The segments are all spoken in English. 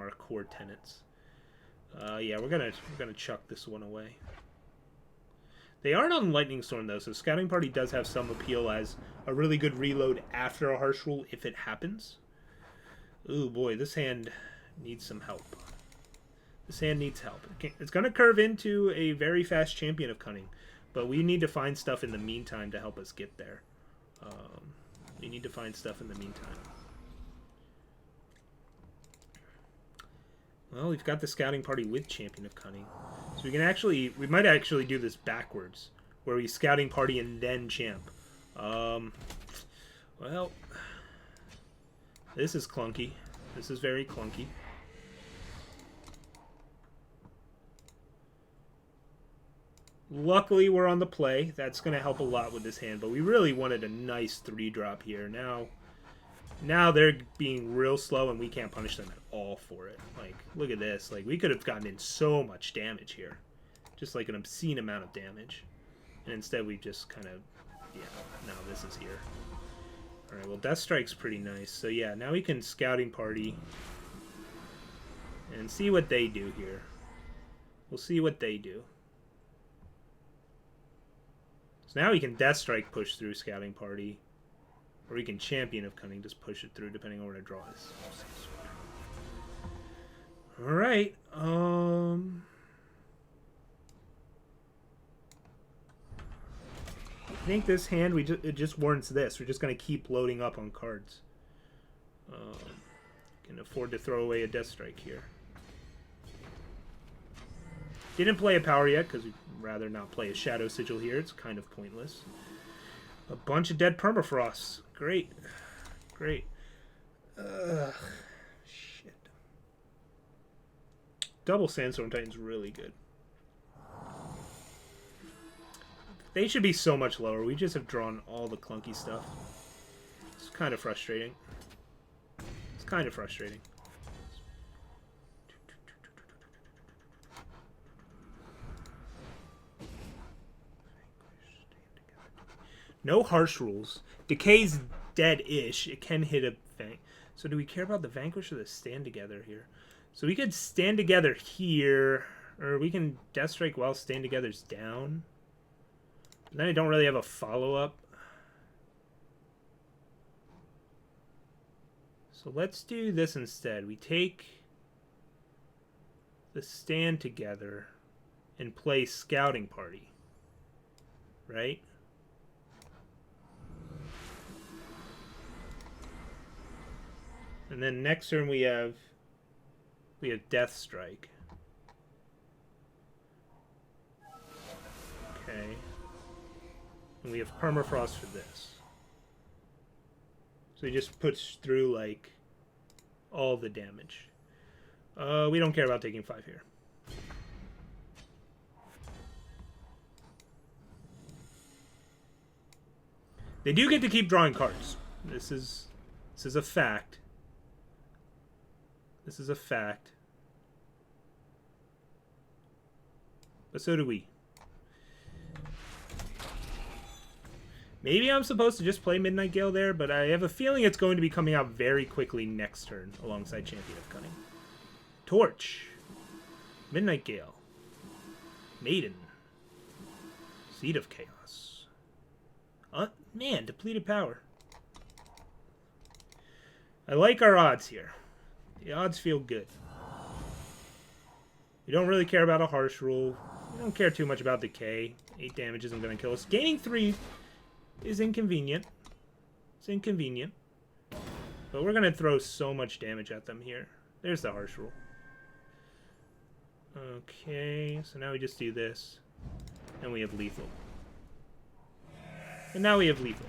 our core tenets. Yeah, we're gonna chuck this one away. They aren't on Lightning Storm though, so Scouting Party does have some appeal as a really good reload after a Harsh Rule if it happens. Ooh boy, this hand needs some help. This hand needs help. It's gonna curve into a very fast Champion of Cunning, but we need to find stuff in the meantime to help us get there. We need to find stuff in the meantime. Well, we've got the Scouting Party with Champion of Cunning. So we might actually do this backwards, where we Scouting Party and then Champ. Well, this is clunky. This is very clunky. Luckily, we're on the play. That's going to help a lot with this hand, but we really wanted a nice 3-drop here. Now they're being real slow, and we can't punish them at all for it. Like, look at this. Like, we could have gotten in so much damage here. Just like an obscene amount of damage. And instead we just kind of, yeah, now this is here. Alright, well, Death Strike's pretty nice. So yeah, now we can Scouting Party and see what they do here. We'll see what they do. So now we can Death Strike push through Scouting Party. Or we can Champion of Cunning, just push it through depending on where to draw is. Alright, I think this hand, it just warrants this. We're just going to keep loading up on cards. Can afford to throw away a Death Strike here. Didn't play a power yet, because we'd rather not play a Shadow Sigil here. It's kind of pointless. A bunch of dead permafrosts. Great. Great. Shit. Double Sandstorm Titan's really good. They should be so much lower. We just have drawn all the clunky stuff. It's kind of frustrating. It's kind of frustrating. No Harsh Rules. Decay's dead-ish. It can hit a thing. So do we care about the Vanquish or the Stand Together here? So we could Stand Together here. Or we can Death Strike while Stand Together's down. But then I don't really have a follow-up. So let's do this instead. We take the Stand Together and play Scouting Party. Right? And then next turn we have Death Strike. Okay. And we have Permafrost for this. So he just puts through like all the damage. We don't care about taking 5 here. They do get to keep drawing cards. This is a fact. This is a fact. But so do we. Maybe I'm supposed to just play Midnight Gale there, but I have a feeling it's going to be coming out very quickly next turn alongside Champion of Cunning. Torch. Midnight Gale. Maiden. Seed of Chaos. Man, depleted power. I like our odds here. The odds feel good. We don't really care about a Harsh Rule. We don't care too much about Decay. 8 damage isn't going to kill us. Gaining 3 is inconvenient. It's inconvenient. But we're going to throw so much damage at them here. There's the Harsh Rule. Okay, so now we just do this. And we have Lethal. And now we have Lethal.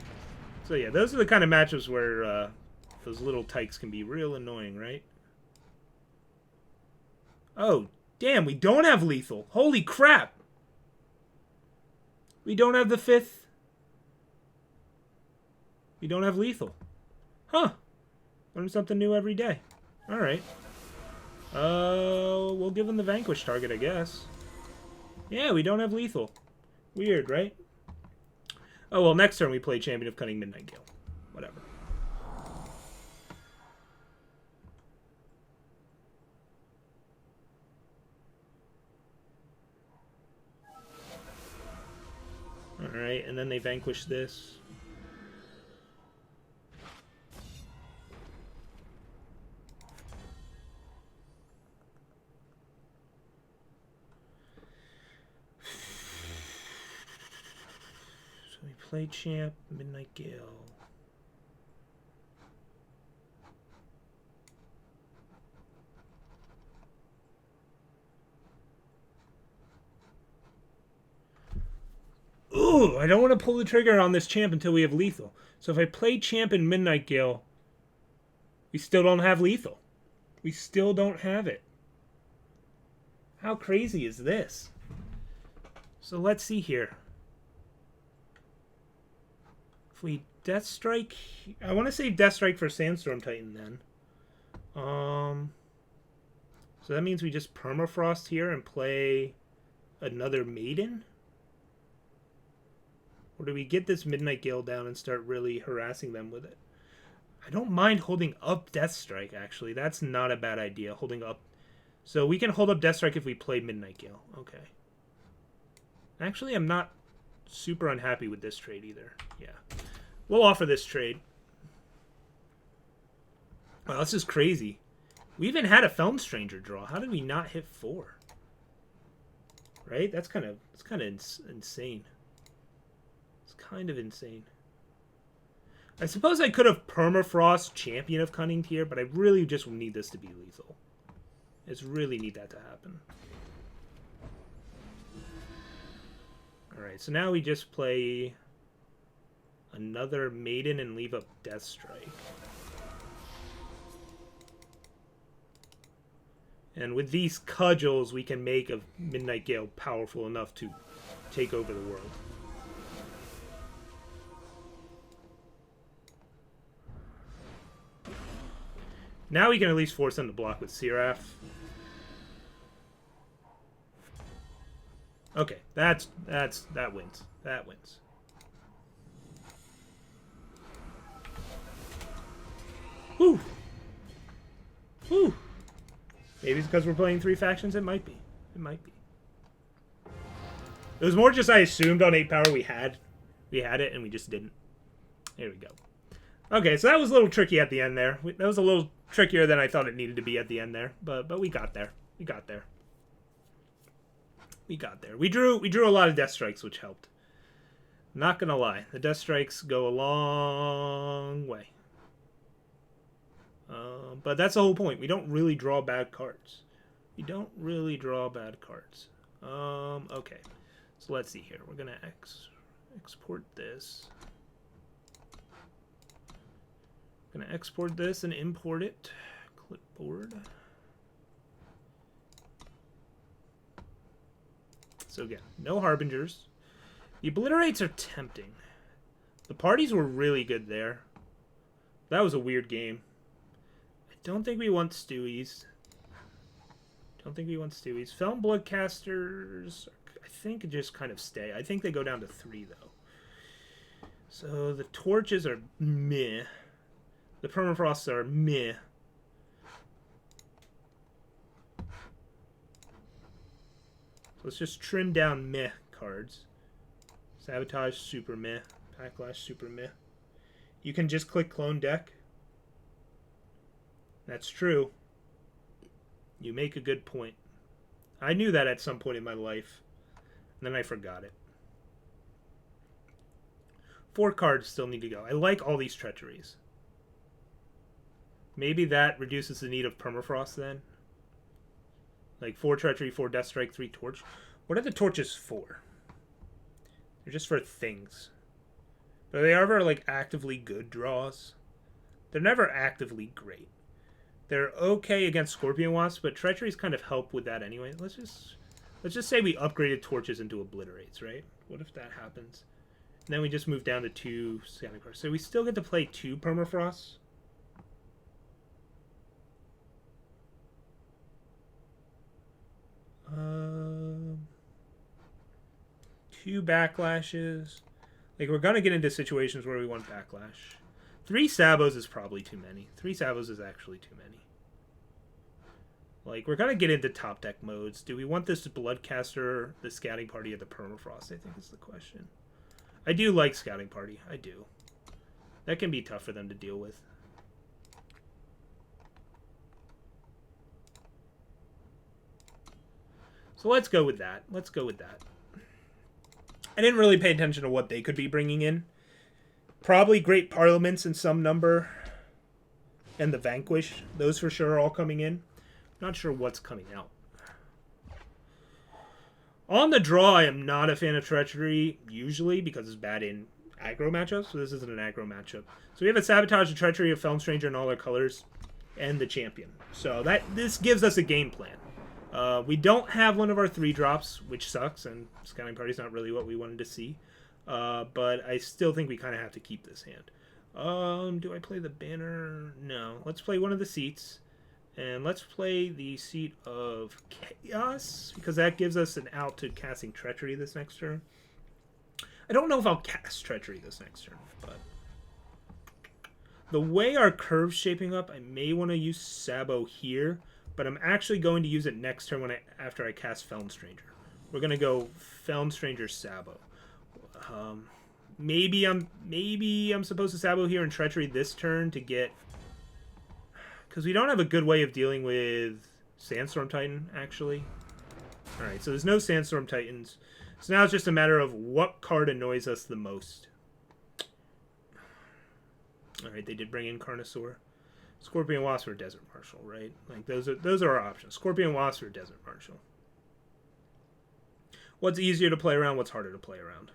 So yeah, those are the kind of matchups where those little tykes can be real annoying, right? Oh, damn, we don't have Lethal. Holy crap! We don't have the 5th. We don't have Lethal. Huh. Learn something new every day. Alright. We'll give them the Vanquish target, I guess. Yeah, we don't have Lethal. Weird, right? Oh, well, next turn we play Champion of Cunning Midnight Gale. Whatever. Alright, and then they vanquish this. So we play champ, Midnight Gale. Ooh, I don't want to pull the trigger on this champ until we have lethal. So if I play champ and Midnight Gale, we still don't have lethal. We still don't have it. How crazy is this? So let's see here. If we Death Strike... I want to save Death Strike for Sandstorm Titan then. So that means we just Permafrost here and play another Maiden? Or do we get this Midnight Gale down and start really harassing them with it? I don't mind holding up Death Strike, actually. That's not a bad idea, holding up. So we can hold up Death Strike if we play Midnight Gale. Okay. Actually, I'm not super unhappy with this trade either. Yeah. We'll offer this trade. Wow, this is crazy. We even had a Film Stranger draw. How did we not hit 4? Right? That's kind of insane. Kind of insane. I suppose I could have Permafrost Champion of Cunning here, but I really just need this to be lethal. I just really need that to happen. Alright, so now we just play another Maiden and leave up Death Strike. And with these cudgels, we can make a Midnight Gale powerful enough to take over the world. Now we can at least force them to block with Seraph. Okay, that wins. That wins. Whew. Whew. Maybe it's because we're playing 3 factions. It might be. It might be. It was more just I assumed on 8 power we had it and we just didn't. There we go. Okay, so that was a little tricky at the end there. That was a little trickier than I thought it needed to be at the end there, but we got there. We got there. We got there. We drew a lot of Death Strikes, which helped. Not gonna lie, the Death Strikes go a long way. But that's the whole point. We don't really draw bad cards. We don't really draw bad cards. Okay. So let's see here. We're gonna export this. Gonna export this and import it. Clipboard. So again, no Harbingers. The Obliterates are tempting. The parties were really good there. That was a weird game. I don't think we want Stewies. Don't think we want Stewies. Film Bloodcasters, I think, just kind of stay. I think they go down to 3, though. So the Torches are meh. The Permafrosts are meh. Let's just trim down meh cards. Sabotage, super meh. Backlash, super meh. You can just click clone deck. That's true. You make a good point. I knew that at some point in my life. And then I forgot it. 4 cards still need to go. I like all these treacheries. Maybe that reduces the need of Permafrost then. Like 4 treachery, 4 Death Strike, 3 torch. What are the torches for? They're just for things. But they are ever like actively good draws. They're never actively great. They're okay against Scorpion Wasps, but treacheries kind of help with that anyway. Let's just say we upgraded torches into Obliterates, right? What if that happens? And then we just move down to 2 scanning cards. So we still get to play 2 Permafrosts. 2 backlashes. Like, we're going to get into situations where we want backlash. 3 Sabos is probably too many. 3 Sabos is actually too many. Like, we're going to get into top deck modes. Do we want this Bloodcaster, the Scouting Party, or the Permafrost, I think is the question. I do like Scouting Party. I do. That can be tough for them to deal with. So let's go with that. Let's go with that. I didn't really pay attention to what they could be bringing in. Probably Great Parliaments in some number. And the Vanquish. Those for sure are all coming in. Not sure what's coming out. On the draw, I am not a fan of Treachery, usually, because it's bad in aggro matchups. So this isn't an aggro matchup. So we have a Sabotage, a Treachery, a Felm Stranger in all their colors, and the Champion. So this gives us a game plan. We don't have one of our 3-drops, which sucks, and Scouting Party's not really what we wanted to see. But I still think we kind of have to keep this hand. Do I play the banner? No. Let's play one of the seats. And let's play the seat of Chaos, because that gives us an out to casting Treachery this next turn. I don't know if I'll cast Treachery this next turn, but the way our curve's shaping up, I may want to use Sabo here, but I'm actually going to use it next turn after I cast Felm Stranger. We're going to go Felm Stranger Sabo. Maybe I'm supposed to Sabo here and Treachery this turn to get... Because we don't have a good way of dealing with Sandstorm Titan, actually. Alright, so there's no Sandstorm Titans. So now it's just a matter of what card annoys us the most. Alright, they did bring in Carnosaur. Scorpion Wasp or Desert Marshal, right? Like those are our options. Scorpion Wasp or Desert Marshal. What's easier to play around? What's harder to play around?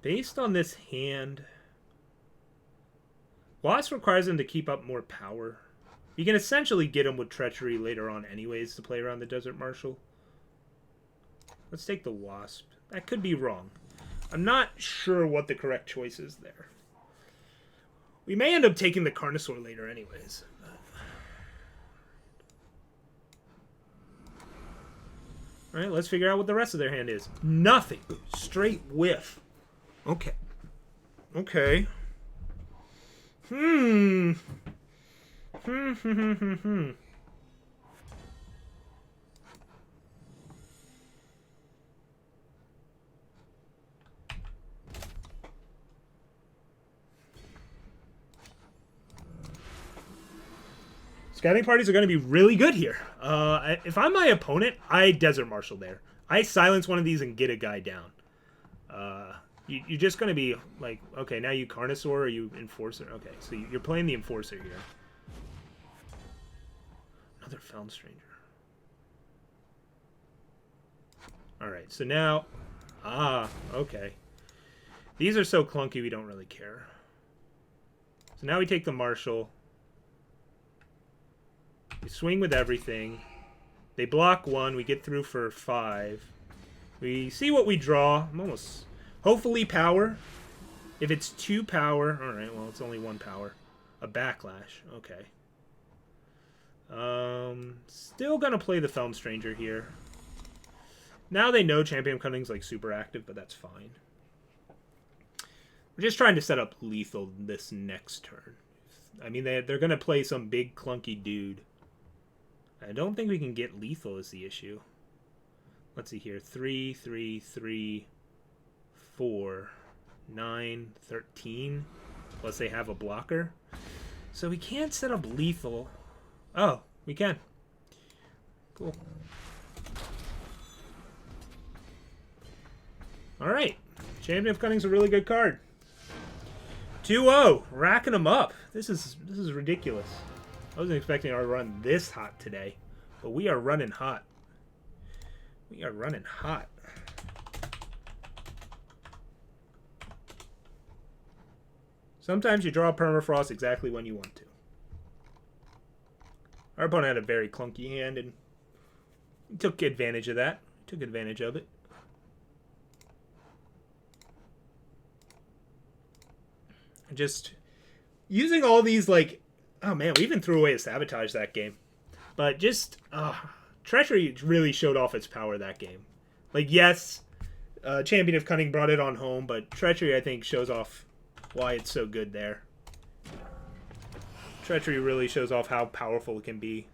Based on this hand, Wasp requires them to keep up more power. You can essentially get them with Treachery later on anyways to play around the Desert Marshal. Let's take the Wasp. That could be wrong. I'm not sure what the correct choice is there. We may end up taking the Carnosaur later anyways. Alright, let's figure out what the rest of their hand is. Nothing. Straight whiff. Okay. Okay. Scouting parties are going to be really good here. If I'm my opponent, I Desert Marshal there. I silence one of these and get a guy down. You're just going to be like, okay, now you Carnosaur or you Enforcer. Okay, so you're playing the Enforcer here. Another Felm Stranger. Alright, so now... okay. These are so clunky we don't really care. So now we take the Marshal. We swing with everything. They block 1. We get through for 5. We see what we draw. I'm almost... Hopefully power. If it's 2 power... Alright, well, it's only 1 power. A Backlash. Okay. Still gonna play the Felm Stranger here. Now they know Champion Cunning's like super active, but that's fine. We're just trying to set up lethal this next turn. I mean, they're gonna play some big clunky dude. I don't think we can get lethal is the issue. Let's see here. 3, 3, 3, 4, 9, 13. Plus they have a blocker. So we can't set up lethal. Oh, we can. Cool. Alright. Champion of Cunning's a really good card. 2-0. Racking them up. This is ridiculous. I wasn't expecting our run this hot today. But we are running hot. We are running hot. Sometimes you draw Permafrost exactly when you want to. Our opponent had a very clunky hand and took advantage of that. Took advantage of it. Just using all these, like... Oh, man, we even threw away a Sabotage that game. But just... Treachery really showed off its power that game. Like, yes, Champion of Cunning brought it on home, but Treachery, I think, shows off why it's so good there. Treachery really shows off how powerful it can be.